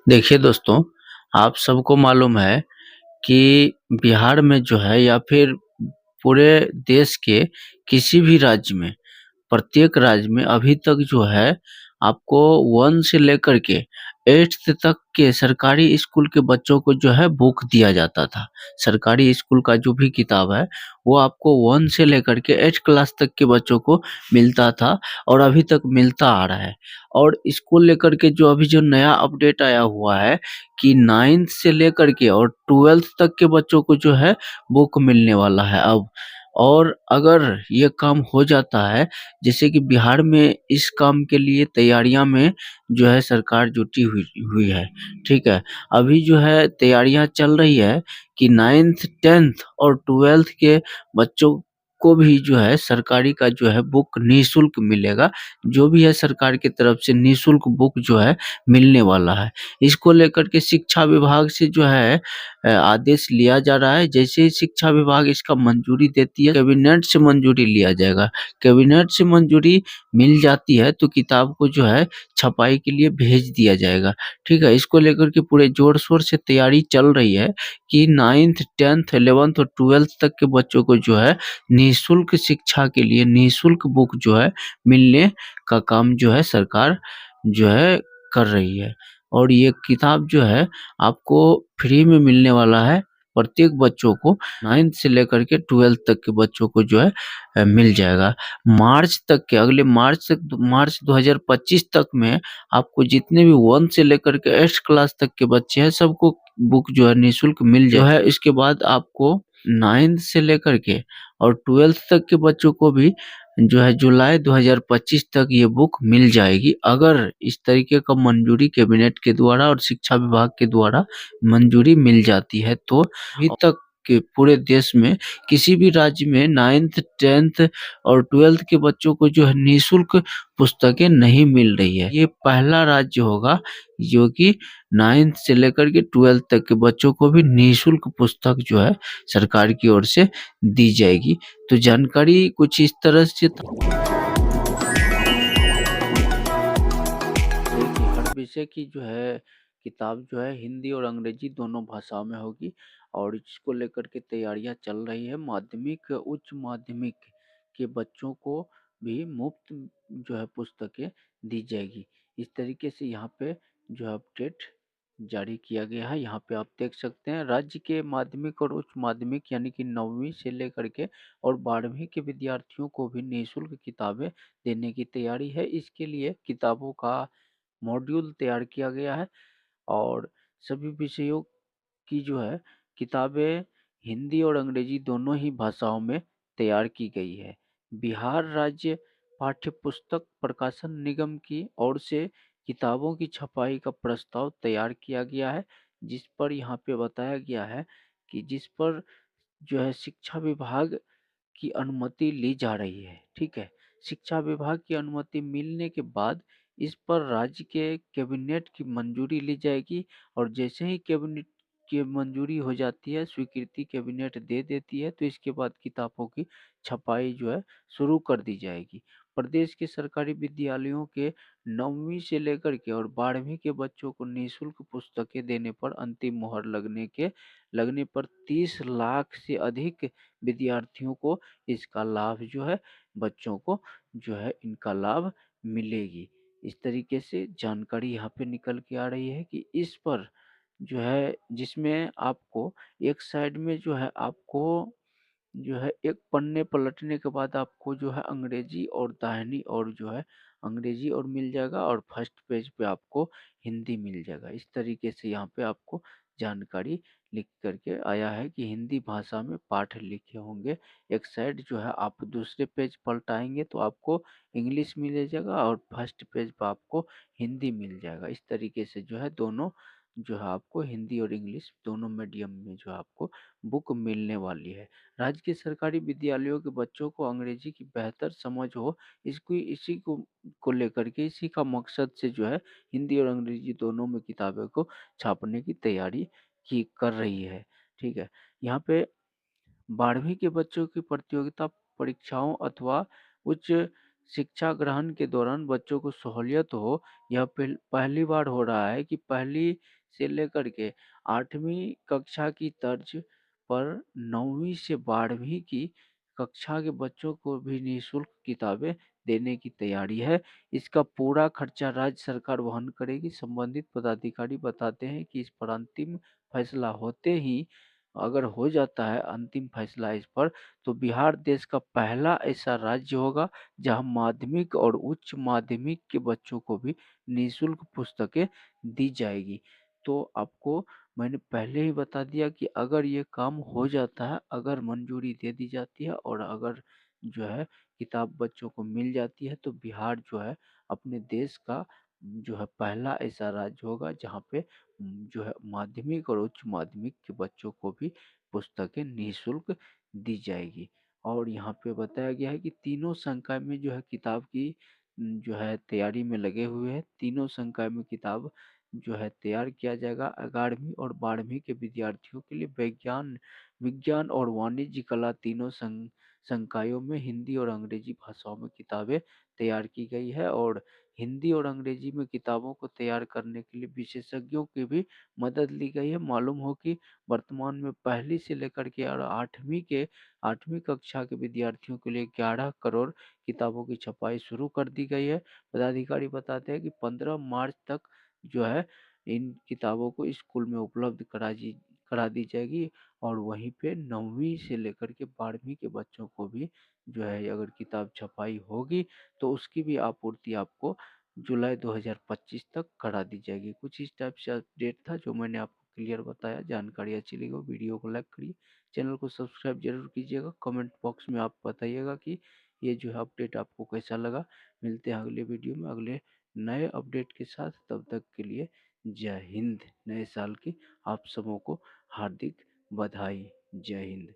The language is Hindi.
देखिए दोस्तों, आप सबको मालूम है कि बिहार में जो है या फिर पूरे देश के किसी भी राज्य में, प्रत्येक राज्य में अभी तक जो है आपको 1 से लेकर के 8th तक के सरकारी स्कूल के बच्चों को जो है बुक दिया जाता था। सरकारी स्कूल का जो भी किताब है, वो आपको 1 से लेकर के 8 क्लास तक के बच्चों को मिलता था और अभी तक मिलता आ रहा है। और इसको लेकर के जो अभी जो नया अपडेट आया हुआ है कि 9th से लेकर के और 12th तक के बच्चों को जो है बुक मिलने वाला है अब। और अगर ये काम हो जाता है, जैसे कि बिहार में इस काम के लिए तैयारियां में जो है सरकार जुटी हुई हुई है, ठीक है। अभी जो है तैयारियां चल रही है कि 9th 10th और 12th के बच्चों को भी जो है सरकारी का जो है बुक निःशुल्क मिलेगा। जो भी है सरकार की तरफ से निःशुल्क बुक जो है मिलने वाला है। इसको लेकर के शिक्षा विभाग से जो है आदेश लिया जा रहा है। जैसे ही शिक्षा विभाग इसका मंजूरी देती है, कैबिनेट से मंजूरी लिया जाएगा। कैबिनेट से मंजूरी मिल जाती है तो किताब को जो है छपाई के लिए भेज दिया जाएगा, ठीक है। इसको लेकर के पूरे जोर-शोर से तैयारी चल रही है कि 9th 10th 11th और 12th तक के बच्चों को जो है निःशुल्क शिक्षा के लिए निःशुल्क बुक जो है मिलने का काम जो है सरकार जो है कर रही है। और ये किताब जो है आपको फ्री में मिलने वाला है। प्रत्येक बच्चों को 9th से लेकर के 12th तक के बच्चों को जो है मिल जाएगा। मार्च तक के अगले मार्च तक मार्च 2025 तक में आपको जितने भी 1 से लेकर के 8th क्लास तक के बच्चे हैं सबको बुक जो है निःशुल्क मिल जो है। इसके बाद आपको 9th से लेकर के और 12th तक के बच्चों को भी जो है जुलाई 2025 तक ये बुक मिल जाएगी। अगर इस तरीके का मंजूरी कैबिनेट के द्वारा और शिक्षा विभाग के द्वारा मंजूरी मिल जाती है तो अभी तक के पूरे देश में किसी भी राज्य में 9th 10th और 12th के बच्चों को जो है निःशुल्क पुस्तकें नहीं मिल रही है। ये पहला राज्य होगा जो कि 9th से लेकर के 12th तक के बच्चों को भी निःशुल्क पुस्तक जो है सरकार की ओर से दी जाएगी। तो जानकारी कुछ इस तरह से देखिए, हर विषय की जो है किताब जो है हिंदी और अंग्रेजी दोनों भाषाओं में होगी और इसको लेकर के तैयारियां चल रही है। माध्यमिक उच्च माध्यमिक के बच्चों को भी मुफ्त जो है पुस्तकें दी जाएगी। इस तरीके से यहाँ पे जो है अपडेट जारी किया गया है। यहाँ पे आप देख सकते हैं राज्य के माध्यमिक और उच्च माध्यमिक यानी कि 9वीं से लेकर के और 12वीं के विद्यार्थियों को भी निःशुल्क किताबें देने की तैयारी है। इसके लिए किताबों का मॉड्यूल तैयार किया गया है और सभी विषयों की जो है किताबें हिंदी और अंग्रेजी दोनों ही भाषाओं में तैयार की गई है। बिहार राज्य पाठ्य पुस्तक प्रकाशन निगम की ओर से किताबों की छपाई का प्रस्ताव तैयार किया गया है, जिस पर यहाँ पे बताया गया है कि जिस पर जो है शिक्षा विभाग की अनुमति ली जा रही है, ठीक है। शिक्षा विभाग की अनुमति मिलने के बाद इस पर राज्य के कैबिनेट की मंजूरी ली जाएगी और जैसे ही कैबिनेट की मंजूरी हो जाती है, स्वीकृति कैबिनेट दे देती है, तो इसके बाद किताबों की छपाई जो है शुरू कर दी जाएगी। प्रदेश के सरकारी विद्यालयों के 9वीं से लेकर के और 12वीं के बच्चों को निःशुल्क पुस्तकें देने पर अंतिम मुहर लगने पर 30 लाख से अधिक विद्यार्थियों को इसका लाभ जो है बच्चों को जो है इनका लाभ मिलेगी। इस तरीके से जानकारी यहाँ पे निकल के आ रही है कि इस पर जो है जिसमें आपको एक साइड में जो है आपको जो है एक पन्ने पलटने के बाद आपको जो है अंग्रेजी और दाहिनी और जो है अंग्रेजी और मिल जाएगा और फर्स्ट पेज पे आपको हिंदी मिल जाएगा। इस तरीके से यहाँ पे आपको जानकारी लिख करके आया है कि हिंदी भाषा में पाठ लिखे होंगे। एक साइड जो है आप दूसरे पेज पलटाएंगे तो आपको इंग्लिश मिल जाएगा और फर्स्ट पेज पर आपको हिंदी मिल जाएगा। इस तरीके से जो है दोनों जो है आपको हिंदी और इंग्लिश दोनों मीडियम में जो है आपको बुक मिलने वाली है। राज्य के सरकारी विद्यालयों के बच्चों को अंग्रेजी की बेहतर समझ हो, इसको इसी को लेकर के इसी का मकसद से जो है हिंदी और अंग्रेजी दोनों में किताबें को छापने की तैयारी की कर रही है, ठीक है। यहाँ पे 12वीं के बच्चों की प्रतियोगिता परीक्षाओं अथवा उच्च शिक्षा ग्रहण के दौरान बच्चों को सहूलियत हो, यह पहली बार हो रहा है कि पहली से लेकर के 8वीं कक्षा की तर्ज पर 9वीं से 12वीं की कक्षा के बच्चों को भी निःशुल्क किताबें देने की तैयारी है। इसका पूरा खर्चा राज्य सरकार वहन करेगी। संबंधित पदाधिकारी बताते हैं कि इस पर अंतिम फैसला होते ही, अगर हो जाता है अंतिम फैसला इस पर, तो बिहार देश का पहला ऐसा राज्य होगा जहां माध्यमिक और उच्च माध्यमिक के बच्चों को भी निःशुल्क पुस्तकें दी जाएगी। तो आपको मैंने पहले ही बता दिया कि अगर ये काम हो जाता है, अगर मंजूरी दे दी जाती है और अगर जो है किताब बच्चों को मिल जाती है, तो बिहार जो है अपने देश का जो है पहला ऐसा राज्य होगा जहाँ पे जो है माध्यमिक और उच्च माध्यमिक के बच्चों को भी पुस्तकें निःशुल्क दी जाएगी। और यहाँ पे बताया गया है कि तीनों संकाय में जो है किताब की जो है तैयारी में लगे हुए हैं। तीनों संकाय में किताब जो है तैयार किया जाएगा। 11वीं और 12वीं के विद्यार्थियों के लिए विज्ञान विज्ञान और वाणिज्य कला तीनों संकायों में हिंदी और अंग्रेजी भाषाओं में किताबें तैयार की गई है। और हिंदी और अंग्रेजी में किताबों को तैयार करने के लिए विशेषज्ञों की भी मदद ली गई है। मालूम हो कि वर्तमान में पहली से लेकर के और 8वीं कक्षा के विद्यार्थियों के लिए 11 करोड़ किताबों की छपाई शुरू कर दी गई है। पदाधिकारी बताते हैं कि 15 मार्च तक जो है इन किताबों को स्कूल में उपलब्ध करा दी जाएगी। और वहीं पे 9वीं से लेकर के 12वीं के बच्चों को भी जो है अगर किताब छपाई होगी तो उसकी भी आपूर्ति आपको जुलाई 2025 तक करा दी जाएगी। कुछ इस टाइप से अपडेट था जो मैंने आपको क्लियर बताया। जानकारी अच्छी लगी हो वीडियो को लाइक करिए, चैनल को सब्सक्राइब जरूर कीजिएगा। कमेंट बॉक्स में आप बताइएगा कि ये जो है अपडेट आपको कैसा लगा। मिलते हैं अगले वीडियो में अगले नए अपडेट के साथ। तब तक के लिए जय हिंद। नए साल की आप सबों को हार्दिक बधाई। जय हिंद।